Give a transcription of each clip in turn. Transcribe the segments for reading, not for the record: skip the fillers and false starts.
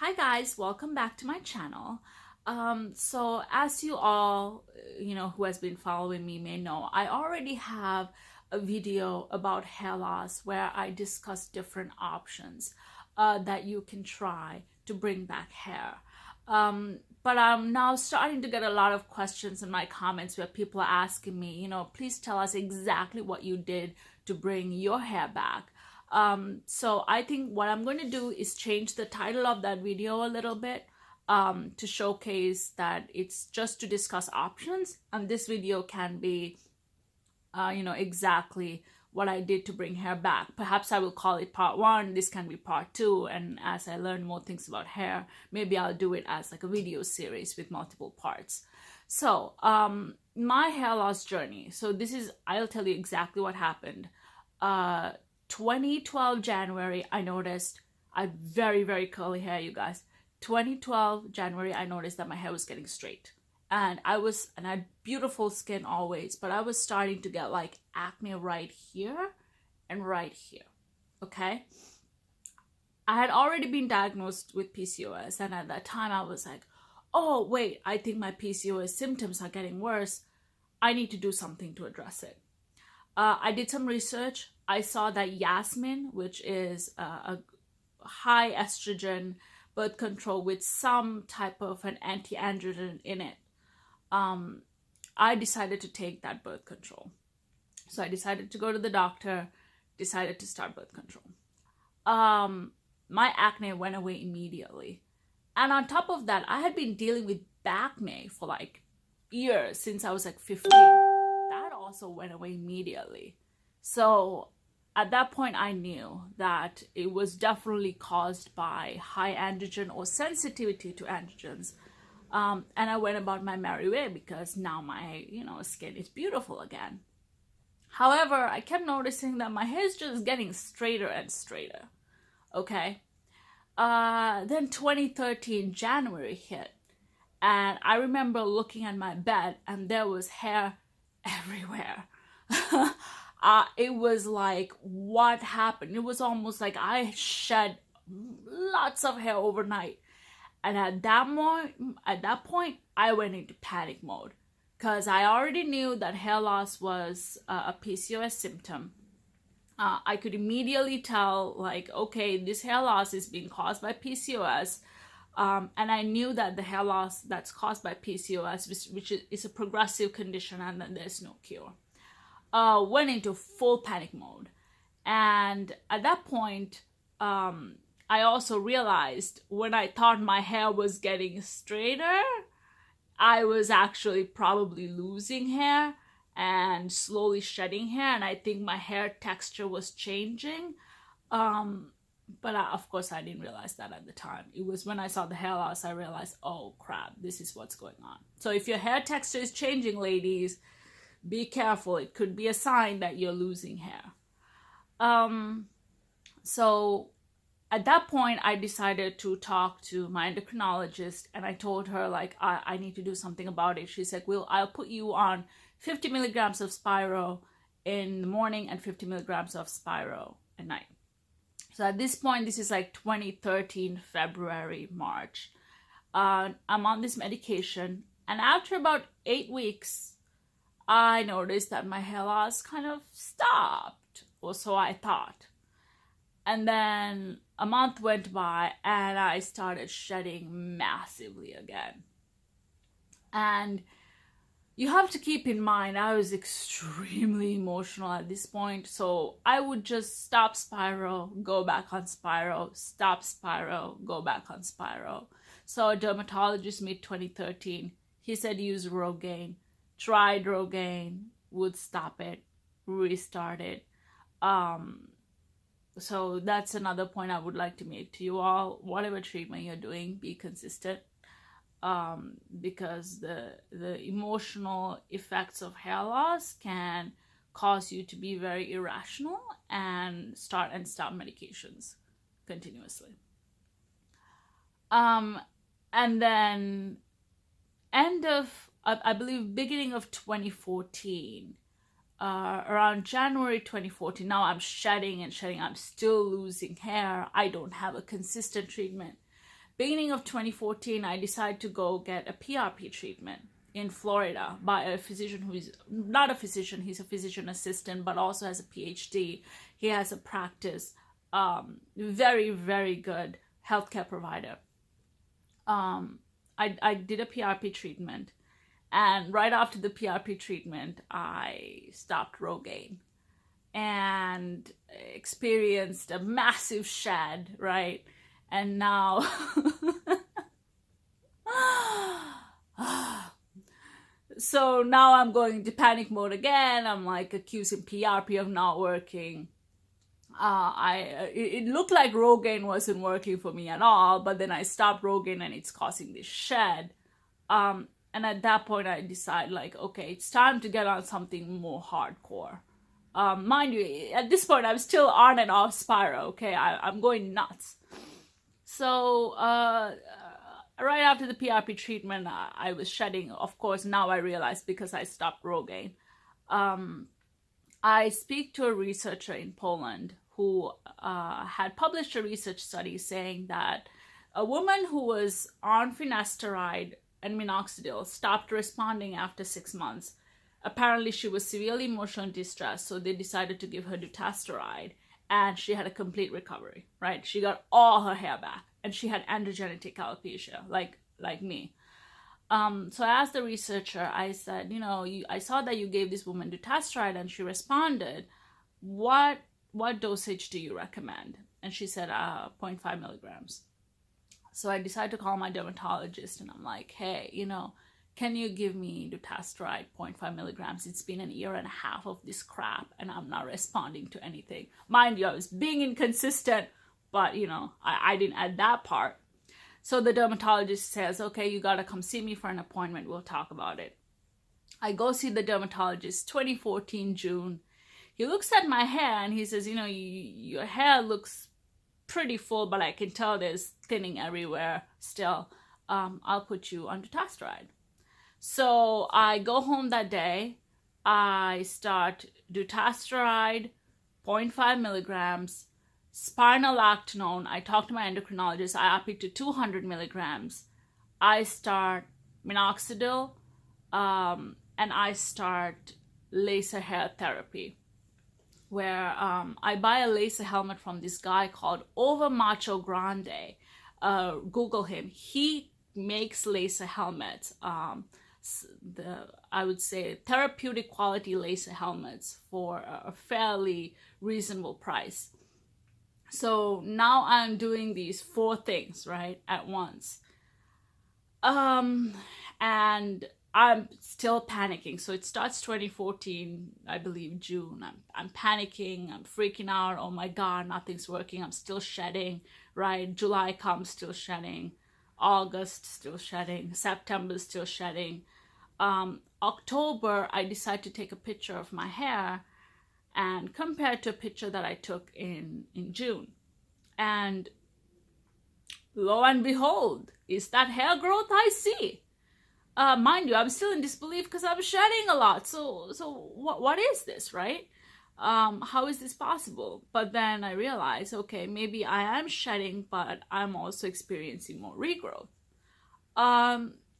Hi guys, welcome back to my channel. So as you all, who has been following me may know, I already have a video about hair loss where I discuss different options that you can try to bring back hair. But I'm now starting to get a lot of questions in my comments where people are asking me, please tell us exactly what you did to bring your hair back. So I think what I'm going to do is change the title of that video a little bit to showcase that it's just to discuss options, and this video can be, exactly what I did to bring hair back. Perhaps I will call it part 1, this can be part 2, and as I learn more things about hair, maybe I'll do it as like a video series with multiple parts. So my hair loss journey. So I'll tell you exactly what happened. 2012 January, I noticed I had very, very curly hair, you guys. 2012 January, I noticed that my hair was getting straight. And I had beautiful skin always, but I was starting to get like acne right here and right here, okay? I had already been diagnosed with PCOS, and at that time I was like, oh, wait, I think my PCOS symptoms are getting worse. I need to do something to address it. I did some research. I saw that Yasmin, which is a high estrogen birth control with some type of an anti-androgen in it, I decided to take that birth control. So I decided to go to the doctor, decided to start birth control. My acne went away immediately. And on top of that, I had been dealing with acne for like years, since I was like 15. That also went away immediately. So at that point, I knew that it was definitely caused by high androgen or sensitivity to androgens. And I went about my merry way because now my, skin is beautiful again. However, I kept noticing that my hair is just getting straighter and straighter. Okay. Then 2013 January hit, and I remember looking at my bed and there was hair everywhere. It was like, what happened? It was almost like I shed lots of hair overnight. And at that point, I went into panic mode because I already knew that hair loss was a PCOS symptom. I could immediately tell, like, okay, this hair loss is being caused by PCOS. And I knew that the hair loss that's caused by PCOS, which is a progressive condition, and that there's no cure. Went into full panic mode. And at that point, I also realized when I thought my hair was getting straighter, I was actually probably losing hair and slowly shedding hair. And I think my hair texture was changing. But of course, I didn't realize that at the time. It was when I saw the hair loss, I realized, oh crap, this is what's going on. So if your hair texture is changing, ladies, be careful. It could be a sign that you're losing hair. So at that point, I decided to talk to my endocrinologist, and I told her, like, I need to do something about it. She said, well, I'll put you on 50 milligrams of Spiro in the morning and 50 milligrams of Spiro at night. So at this point, this is like 2013, February, March. I'm on this medication, and after about 8 weeks, I noticed that my hair loss kind of stopped, or so I thought. And then a month went by and I started shedding massively again. And you have to keep in mind, I was extremely emotional at this point. So I would just stop Spiro, go back on Spiro, stop Spiro, go back on Spiro. So a dermatologist mid-2013, he said use Rogaine. Tried Rogaine, would stop it, restart it. So that's another point I would like to make to you all. Whatever treatment you're doing, be consistent. Because the emotional effects of hair loss can cause you to be very irrational and start and stop medications continuously. And then I believe beginning of 2014, around January 2014, now I'm shedding and shedding. I'm still losing hair. I don't have a consistent treatment. beginning of 2014, I decided to go get a PRP treatment in Florida by a physician who is not a physician, he's a physician assistant, but also has a PhD. He has a practice, very, very good healthcare provider. I did a PRP treatment, and right after the PRP treatment, I stopped Rogaine and experienced a massive shed, right? And now so now I'm going into panic mode again. I'm like accusing PRP of not working. It looked like Rogaine wasn't working for me at all, but then I stopped Rogaine and it's causing this shed. And at that point I decide like, okay, it's time to get on something more hardcore. Mind you, at this point I'm still on and off spiral, okay? I'm going nuts. So right after the PRP treatment, I was shedding. Of course, now I realize because I stopped Rogaine. I speak to a researcher in Poland who had published a research study saying that a woman who was on finasteride and minoxidil stopped responding after 6 months. Apparently, she was severely emotionally distressed, so they decided to give her dutasteride, and she had a complete recovery, right? She got all her hair back, and she had androgenetic alopecia, like me. So I asked the researcher, I said, I saw that you gave this woman dutasteride and she responded. What dosage do you recommend? And she said 0.5 milligrams. So I decided to call my dermatologist and I'm like, hey, can you give me dutasteride 0.5 milligrams? It's been 1.5 years of this crap and I'm not responding to anything. Mind you, I was being inconsistent, but I didn't add that part. So the dermatologist says, okay, you got to come see me for an appointment. We'll talk about it. I go see the dermatologist 2014 June. He looks at my hair and he says, your hair looks pretty full, but I can tell there's thinning everywhere still. I'll put you on dutasteride. So I go home that day. I start dutasteride, 0.5 milligrams, spironolactone. I talk to my endocrinologist. I up it to 200 milligrams. I start minoxidil, and I start laser hair therapy, where I buy a laser helmet from this guy called Over Macho Grande. Google him. He makes laser helmets. I would say therapeutic quality laser helmets for a fairly reasonable price. So now I'm doing these 4 things, right, at once. And I'm still panicking. So it starts 2014, I believe, June. I'm panicking, I'm freaking out. Oh my God, nothing's working. I'm still shedding, right? July comes, still shedding. August, still shedding. September, still shedding. October, I decide to take a picture of my hair and compare it to a picture that I took in June. And lo and behold, is that hair growth I see. Mind you, I'm still in disbelief because I'm shedding a lot. So what is this, right? How is this possible? But then I realize, okay, maybe I am shedding, but I'm also experiencing more regrowth.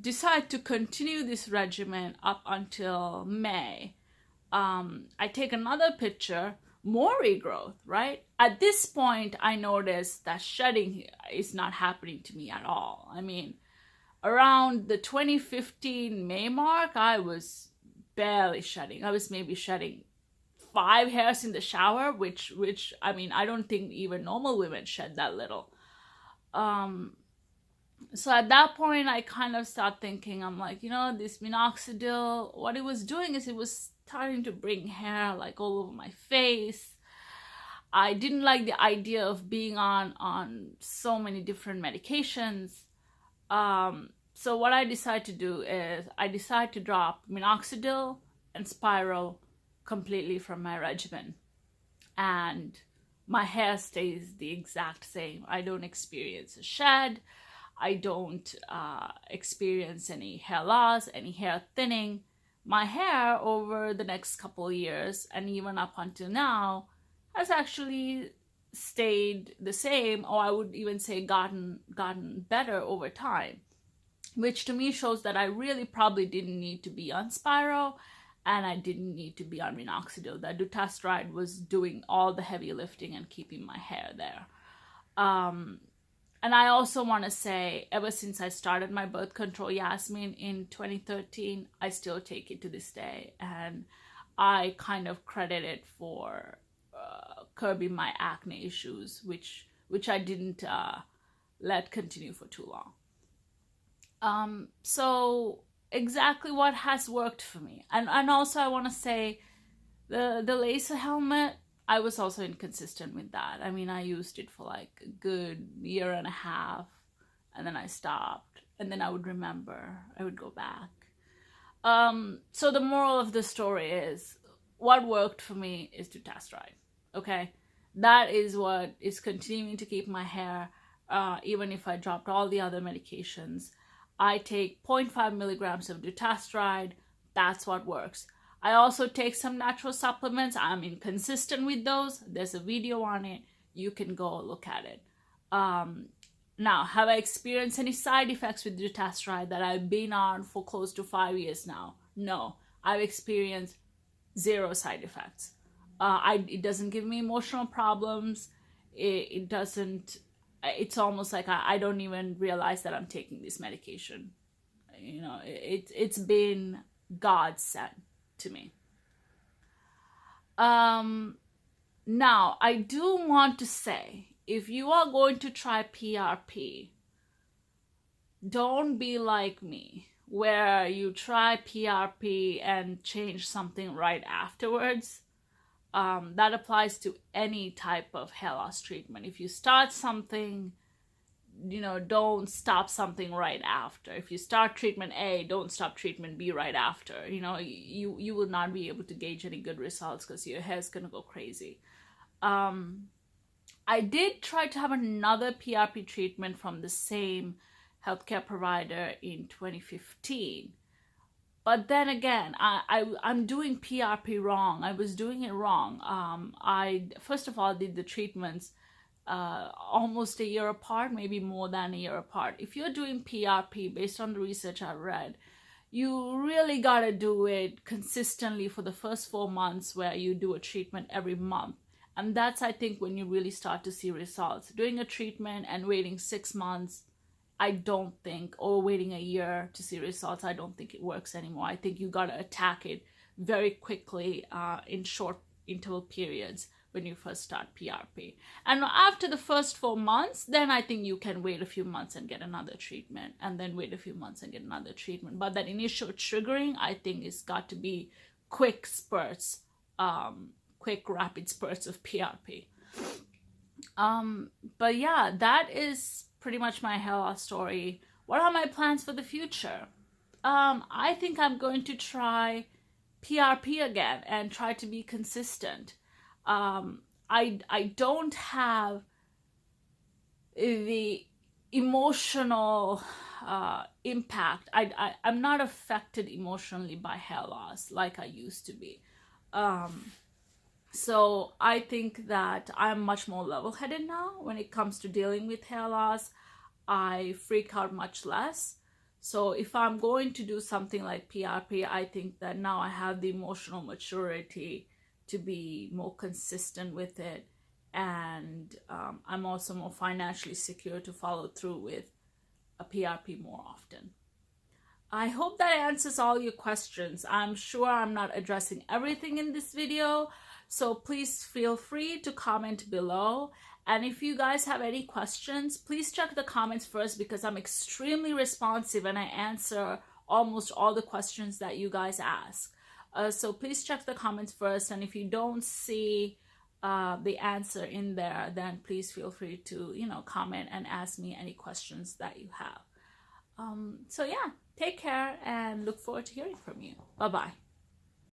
Decide to continue this regimen up until May. I take another picture, more regrowth, right? At this point, I notice that shedding is not happening to me at all. I mean, around the 2015 May mark, I was barely shedding. I was maybe shedding 5 hairs in the shower, which I mean, I don't think even normal women shed that little. So at that point, I kind of start thinking, I'm like, this minoxidil, what it was doing is it was starting to bring hair like all over my face. I didn't like the idea of being on so many different medications. So what I decide to do is I decide to drop minoxidil and spiral completely from my regimen. And my hair stays the exact same. I don't experience a shed. I don't experience any hair loss, any hair thinning. My hair over the next couple of years and even up until now has actually stayed the same, or I would even say gotten better over time, which to me shows that I really probably didn't need to be on Spiro, and I didn't need to be on minoxidil. That dutasteride was doing all the heavy lifting and keeping my hair there. And I also want to say, ever since I started my birth control Yasmin in 2013, I still take it to this day, and I kind of credit it for curbing my acne issues, which I didn't let continue for too long. So exactly what has worked for me, and also I want to say the laser helmet, I was also inconsistent with that. I mean, I used it for like a good year and a half, and then I stopped, and then I would remember, I would go back. So the moral of the story is, what worked for me is dutasteride. Okay, that is what is continuing to keep my hair, even if I dropped all the other medications. I take 0.5 milligrams of dutasteride. That's what works. I also take some natural supplements. I'm inconsistent with those. There's a video on it. You can go look at it. Now, have I experienced any side effects with dutasteride that I've been on for close to 5 years now? No, I've experienced 0 side effects. It doesn't give me emotional problems. It doesn't, it's almost like I don't even realize that I'm taking this medication. You know, it's been God sent to me. Now, I do want to say, if you are going to try PRP, don't be like me, where you try PRP and change something right afterwards. That applies to any type of hair loss treatment. If you start something, don't stop something right after. If you start treatment A, don't stop treatment B right after. You will not be able to gauge any good results because your hair's gonna go crazy. I did try to have another PRP treatment from the same healthcare provider in 2015. But then again, I'm doing PRP wrong. I was doing it wrong. I, first of all, did the treatments almost a year apart, maybe more than a year apart. If you're doing PRP, based on the research I read, you really gotta do it consistently for the first 4 months, where you do a treatment every month. And that's, I think, when you really start to see results. Doing a treatment and waiting 6 months, I don't think, or waiting a year to see results, I don't think it works anymore. I think you gotta attack it very quickly in short interval periods when you first start PRP. And after the first 4 months, then I think you can wait a few months and get another treatment, and then wait a few months and get another treatment. But that initial triggering, I think, has got to be quick spurts, quick rapid spurts of PRP. But yeah, that is pretty much my hair loss story. What are my plans for the future? I think I'm going to try PRP again and try to be consistent. I don't have the emotional impact. I'm not affected emotionally by hair loss like I used to be. So I think that I'm much more level-headed now when it comes to dealing with hair loss. I freak out much less. So if I'm going to do something like PRP, I think that now I have the emotional maturity to be more consistent with it. And I'm also more financially secure to follow through with a PRP more often. I hope that answers all your questions. I'm sure I'm not addressing everything in this video, so please feel free to comment below. And if you guys have any questions, please check the comments first, because I'm extremely responsive and I answer almost all the questions that you guys ask. So please check the comments first, and if you don't see the answer in there, then please feel free to, comment and ask me any questions that you have. So yeah, take care and look forward to hearing from you. Bye-bye.